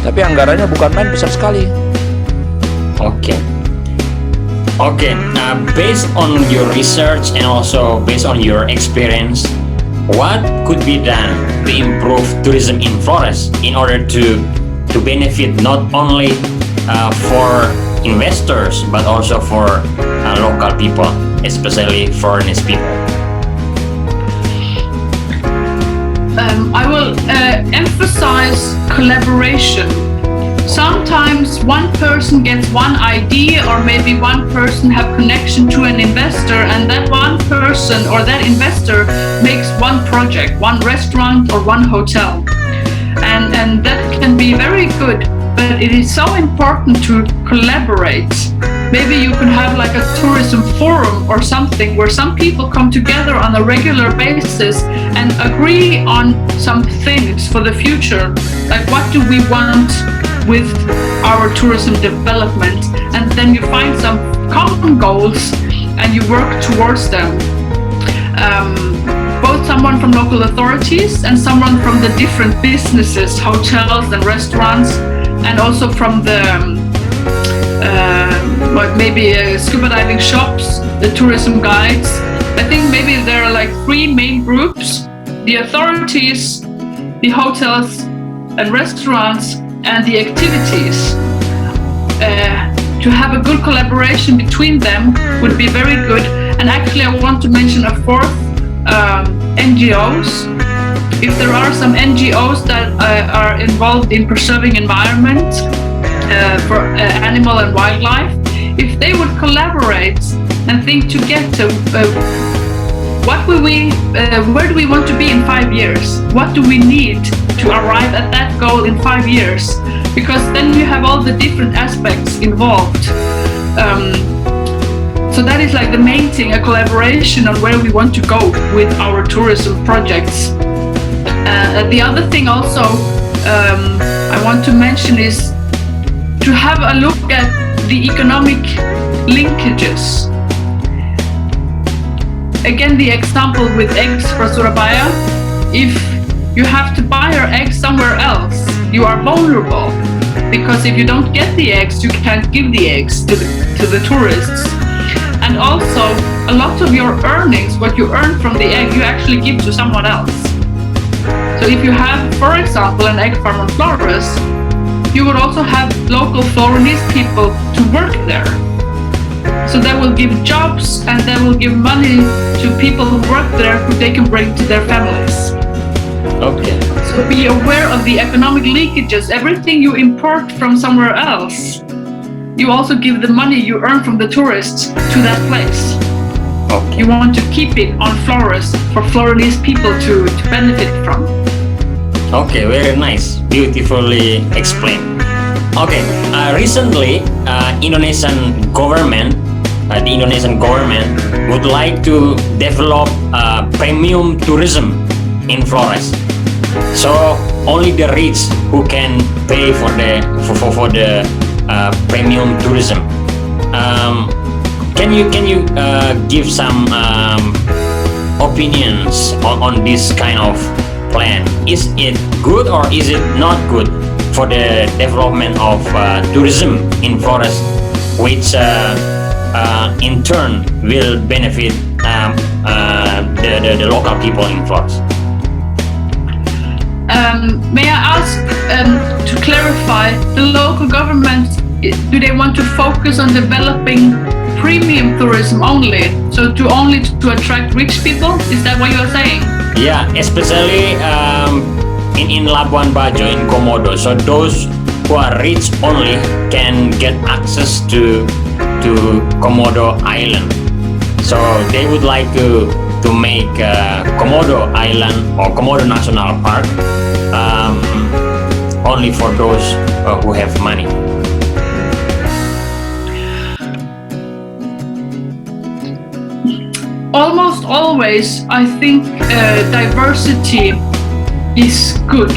Tapi anggarannya bukan main, besar sekali. Okay. Based on your research and also based on your experience, what could be done to improve tourism in Flores in order to benefit not only for investors but also for local people, especially foreign people? I will emphasize collaboration. Sometimes one person gets one idea, or maybe one person have connection to an investor, and that one person or that investor makes one project, one restaurant or one hotel. And that can be very good, but it is so important to collaborate. Maybe you can have like a tourism forum or something where some people come together on a regular basis and agree on some things for the future. Like, what do we want with our tourism development? And then you find some common goals and you work towards them. Both someone from local authorities and someone from the different businesses, hotels and restaurants, and also from the maybe scuba diving shops, the tourism guides. I think maybe there are like three main groups: the authorities, the hotels and restaurants, and the activities. To have a good collaboration between them would be very good. And actually I want to mention a fourth, NGOs. If there are some NGOs that are involved in preserving environment for animal and wildlife, if they would collaborate and think together, where do we want to be in 5 years? What do we need to arrive at that goal in 5 years? Because then you have all the different aspects involved. So that is like the main thing, a collaboration on where we want to go with our tourism projects. The other thing also I want to mention is to have a look at the economic linkages. Again, the example with eggs for Surabaya. If you have to buy your eggs somewhere else, you are vulnerable, because if you don't get the eggs, you can't give the eggs to the tourists. And also, a lot of your earnings, what you earn from the egg, you actually give to someone else. So if you have, for example, an egg farm on Flores, you would also have local Florese people to work there. So that will give jobs, and that will give money to people who work there, who they can bring to their families. Okay. So be aware of the economic leakages. Everything you import from somewhere else, you also give the money you earn from the tourists to that place. Okay. You want to keep it on Flores for Florese people to benefit from. Okay, very nice. Beautifully explained. Okay, recently, the Indonesian government would like to develop premium tourism in Flores. So only the rich who can pay for the premium tourism. Can you give some opinions on this kind of plan? Is it good or is it not good for the development of tourism in Flores, which in turn will benefit the local people in Flores? May I ask to clarify, the local government, do they want to focus on developing premium tourism only? So only to attract rich people? Is that what you are saying? Yeah, especially in Labuan Bajo, in Komodo. So those who are rich only can get access to Komodo Island. So they would like to make Komodo Island or Komodo National Park only for those who have money. Almost always, I think diversity is good.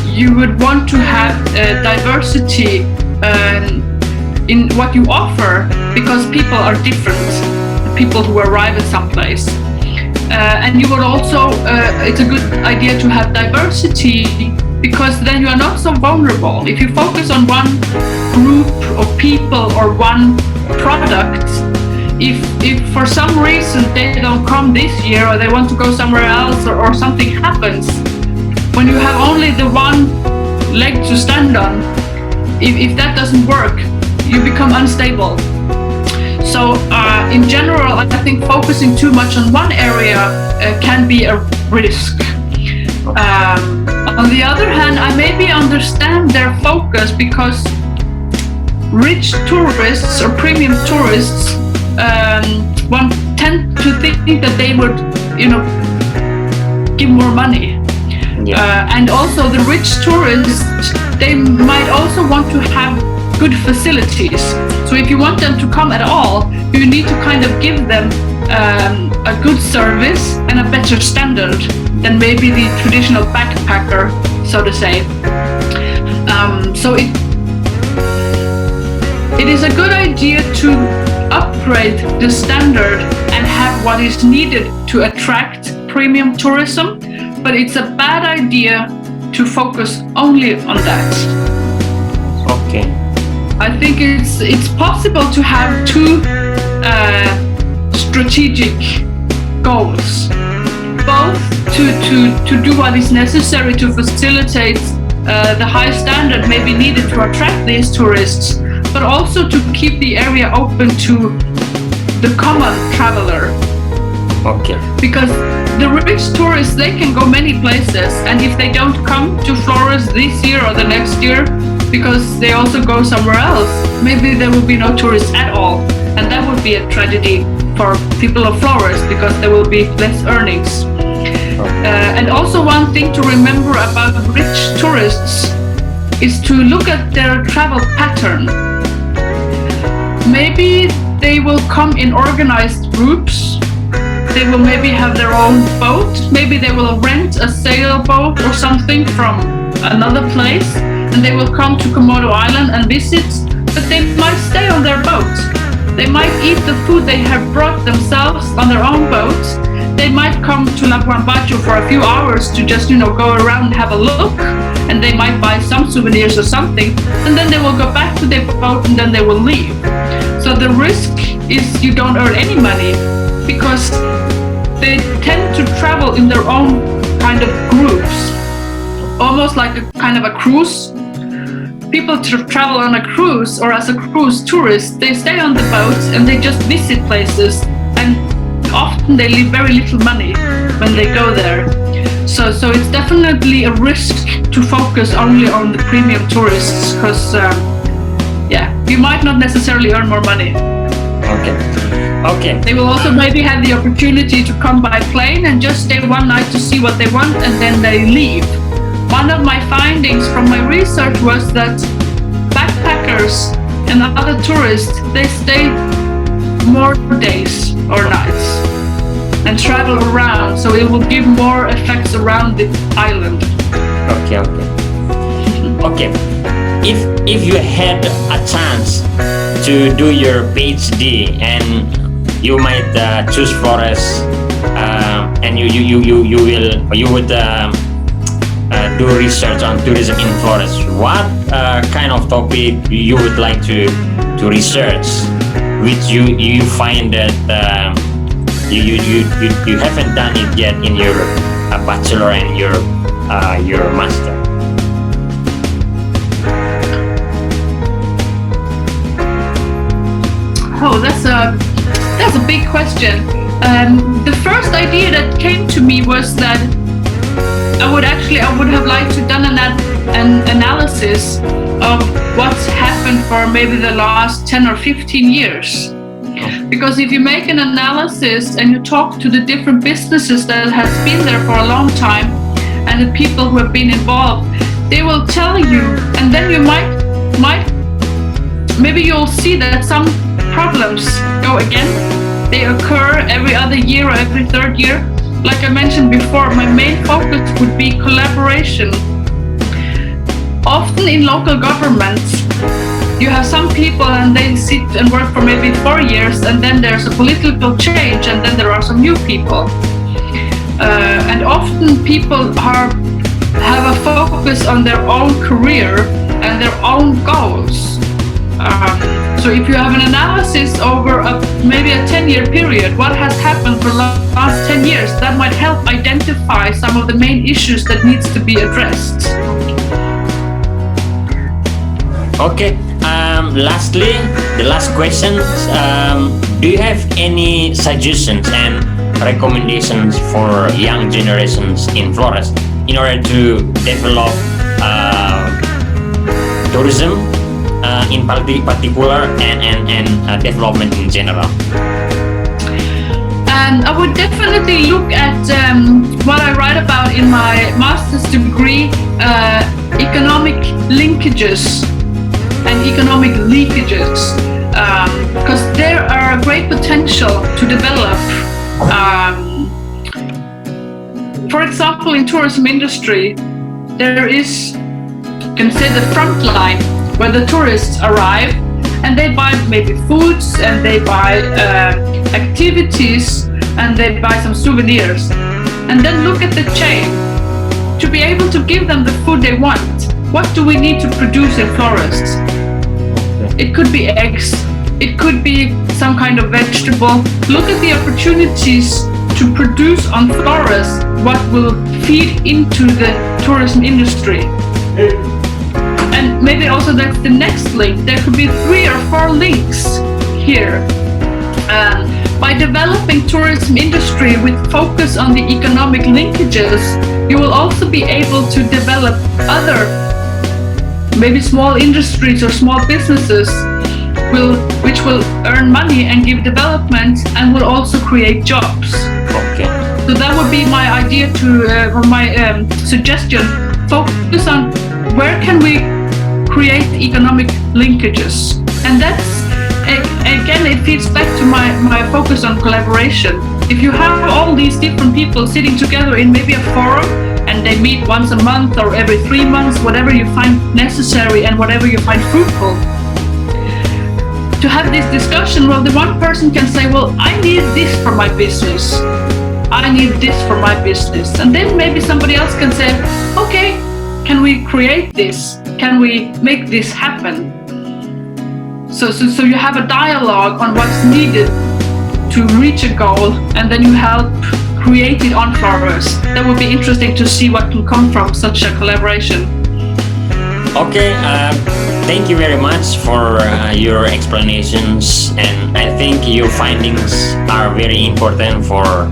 You would want to have diversity in what you offer, because people are different, people who arrive at some place. And you would also, it's a good idea to have diversity because then you are not so vulnerable. If you focus on one group of people or one product, if for some reason they don't come this year or they want to go somewhere else or something happens, when you have only the one leg to stand on, if that doesn't work, you become unstable. So in general, I think focusing too much on one area can be a risk. On the other hand, I maybe understand their focus, because rich tourists or premium tourists one tend to think that they would, give more money. And also the rich tourists, they might also want to have good facilities. So if you want them to come at all, you need to kind of give them a good service and a better standard than maybe the traditional backpacker, so to say. So it is a good idea to upgrade the standard and have what is needed to attract premium tourism, but it's a bad idea to focus only on that. Okay. I think it's possible to have two strategic goals, both to do what is necessary to facilitate the high standard maybe needed to attract these tourists, but also to keep the area open to the common traveler. Okay. Because the rich tourists, they can go many places, and if they don't come to Flores this year or the next year, because they also go somewhere else, maybe there will be no tourists at all, and that would be a tragedy for people of Flores, because there will be less earnings. And also one thing to remember about rich tourists is to look at their travel pattern. Maybe they will come in organized groups. They will maybe have their own boat. Maybe they will rent a sailboat or something from another place, and they will come to Komodo Island and visit, but they might stay on their boat. They might eat the food they have brought themselves on their own boat. They might come to Labuan Bajo for a few hours to just, go around and have a look, and they might buy some souvenirs or something, and then they will go back to their boat and then they will leave. So the risk is you don't earn any money, because they tend to travel in their own kind of groups, almost like a kind of a cruise. People travel on a cruise, or as a cruise tourist, they stay on the boats and they just visit places, and often they leave very little money when they go there. So it's definitely a risk to focus only on the premium tourists, because you might not necessarily earn more money. Okay. They will also maybe have the opportunity to come by plane and just stay one night to see what they want, and then they leave. One of my findings from my research was that backpackers and other tourists, they stay more days or nights and travel around, so it will give more effects around the island. Okay. If you had a chance to do your PhD and you might choose Flores, and you would do research on tourism in Flores, what kind of topic you would like to research, which you find that you haven't done it yet in your bachelor and your master? Oh, that's a big question. The first idea that came to me was that I would have liked to done an analysis of what's happened for maybe the last 10 or 15 years. Because if you make an analysis and you talk to the different businesses that has been there for a long time and the people who have been involved, they will tell you, and then you might maybe you'll see that some problems go again. They occur every other year or every third year. Like I mentioned before, my main focus would be collaboration. Often in local governments, you have some people and they sit and work for maybe 4 years, and then there's a political change, and then there are some new people. And often people are have a focus on their own career and their own goals. So if you have an analysis over maybe a 10-year period, what has happened for the last 10 years, that might help identify some of the main issues that needs to be addressed. Okay. Lastly, the last question. Do you have any suggestions and recommendations for young generations in Flores in order to develop tourism in particular and development in general? And I would definitely look at what I write about in my master's degree, economic linkages and economic leakages, because there are great potential to develop. For example, in tourism industry, there is, you can say, the front line where the tourists arrive and they buy maybe foods and they buy activities and they buy some souvenirs, and then look at the chain to be able to give them the food they want. What do we need to produce in Flores? It could be eggs, it could be some kind of vegetable. Look at the opportunities to produce on Flores what will feed into the tourism industry. And maybe also that's the next link. There could be 3 or 4 links here. By developing tourism industry with focus on the economic linkages, you will also be able to develop other, maybe small industries or small businesses which will earn money and give development and will also create jobs. Okay. So that would be my idea or my suggestion. Focus on where can we create economic linkages. And that's, again, it feeds back to my focus on collaboration. If you have all these different people sitting together in maybe a forum, and they meet once a month or every 3 months, whatever you find necessary and whatever you find fruitful, to have this discussion, well, the one person can say, well, I need this for my business. I need this for my business. And then maybe somebody else can say, okay, can we create this? Can we make this happen? So you have a dialogue on what's needed to reach a goal, and then you help create it on Flores. That would be interesting to see what can come from such a collaboration. Okay, thank you very much for your explanations, and I think your findings are very important for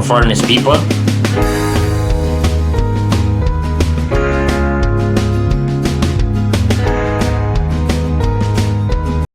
foreign people.